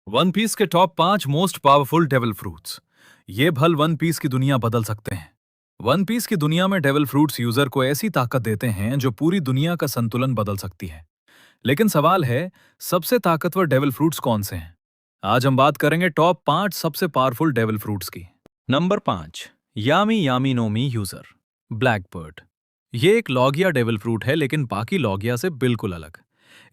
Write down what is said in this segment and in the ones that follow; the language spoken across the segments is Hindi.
वन पीस के top 5 most powerful devil fruits. ये फल वन पीस की दुनिया बदल सकते हैं। वन पीस की दुनिया में डेविल फ्रूट्स यूजर को ऐसी ताकत देते हैं जो पूरी दुनिया का संतुलन बदल सकती है। लेकिन सवाल है, सबसे ताकतवर डेविल फ्रूट्स कौन से हैं? आज हम बात करेंगे टॉप 5 सबसे पावरफुल डेविल फ्रूट्स की। नंबर 5, यामी यामी नोमी यूजर, ब्लैक बर्ड। ये एक लॉगिया डेविल फ्रूट है, लेकिन बाकी लॉगिया से बिल्कुल अलग।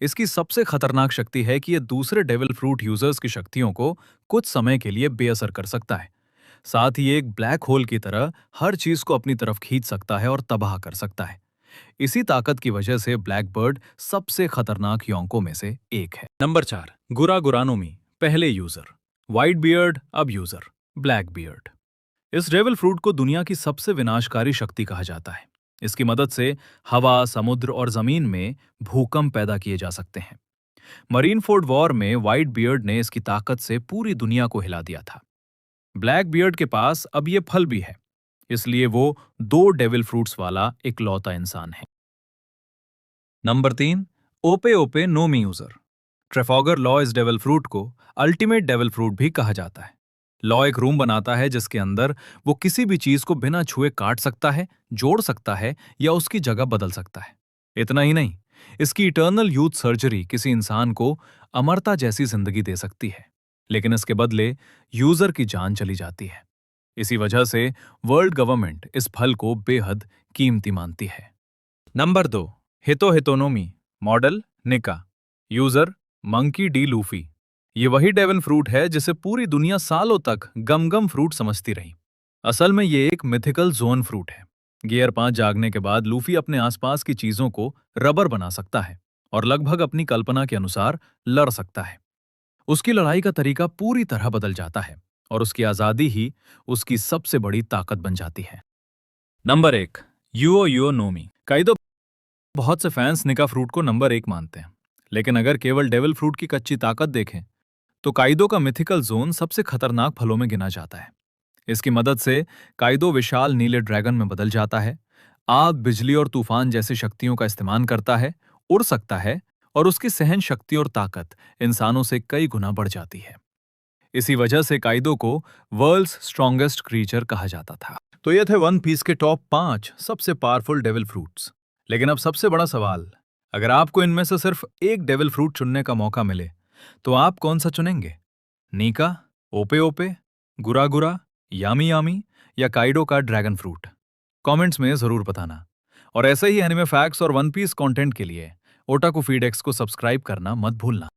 इसकी सबसे खतरनाक शक्ति है कि यह दूसरे डेविल फ्रूट यूजर्स की शक्तियों को कुछ समय के लिए बेअसर कर सकता है। साथ ही एक ब्लैक होल की तरह हर चीज को अपनी तरफ खींच सकता है और तबाह कर सकता है। इसी ताकत की वजह से ब्लैक बर्ड सबसे खतरनाक योंकों में से एक है। नंबर 4, गुरा गुरानोमी, पहले यूजर, व्हाइट बियर्ड अब यूजर, ब्लैक बियर्ड। इस डेविल फ्रूट को दुनिया की सबसे विनाशकारी शक्ति कहा जाता है। इसकी मदद से हवा, समुद्र और जमीन में भूकंप पैदा किए जा सकते हैं। मरीन फोर्ड वॉर में व्हाइट बियर्ड ने इसकी ताकत से पूरी दुनिया को हिला दिया था। ब्लैक बियर्ड के पास अब ये फल भी है, इसलिए वो 2 डेविल फ्रूट्स वाला इकलौता इंसान है। नंबर 3, ओपे ओपे नोमी यूजर, ट्रेफॉगर लॉ। इस डेविल फ्रूट को अल्टीमेट डेविल फ्रूट भी कहा जाता है। लॉ एक रूम बनाता है जिसके अंदर वो किसी भी चीज को बिना छुए काट सकता है, जोड़ सकता है या उसकी जगह बदल सकता है। इतना ही नहीं, इसकी इटर्नल यूथ सर्जरी किसी इंसान को अमरता जैसी जिंदगी दे सकती है, लेकिन इसके बदले यूजर की जान चली जाती है। इसी वजह से वर्ल्ड गवर्नमेंट इस फल को बेहद कीमती मानती है। नंबर 2, हितो हितोनोमी, मॉडल निका, यूजर मंकी डी लूफी। ये वही डेविल फ्रूट है जिसे पूरी दुनिया सालों तक गम गम फ्रूट समझती रही। असल में ये एक मिथिकल जोन फ्रूट है। गियर 5 जागने के बाद लूफी अपने आसपास की चीजों को रबर बना सकता है और लगभग अपनी कल्पना के अनुसार लड़ सकता है। उसकी लड़ाई का तरीका पूरी तरह बदल जाता है और उसकी आजादी ही उसकी सबसे बड़ी ताकत बन जाती है। नंबर 1, युओ युओ नोमी, काइदो। बहुत से फैंस निका फ्रूट को नंबर 1 मानते हैं, लेकिन अगर केवल डेविल फ्रूट की कच्ची ताकत देखें तो काइदो का मिथिकल जोन सबसे खतरनाक फलों में गिना जाता है। इसकी मदद से काइदो विशाल नीले ड्रैगन में बदल जाता है, आग, बिजली और तूफान जैसी शक्तियों का इस्तेमाल करता है, उड़ सकता है और उसकी सहन शक्ति और ताकत इंसानों से कई गुना बढ़ जाती है। इसी वजह से काइदो को वर्ल्ड्स स्ट्रॉन्गेस्ट क्रीचर कहा जाता था। तो ये थे वन पीस के टॉप 5 सबसे पावरफुल डेविल फ्रूट्स। लेकिन अब सबसे बड़ा सवाल, अगर आपको इनमें से सिर्फ एक डेविल फ्रूट चुनने का मौका मिले तो आप कौन सा चुनेंगे? नीका, ओपे ओपे, गुरा गुरा, यामी यामी या काइडो का ड्रैगन फ्रूट? कमेंट्स में जरूर बताना। और ऐसे ही एनिमे फैक्ट्स और वन पीस कंटेंट के लिए ओटाकू फीड एक्स को सब्सक्राइब करना मत भूलना।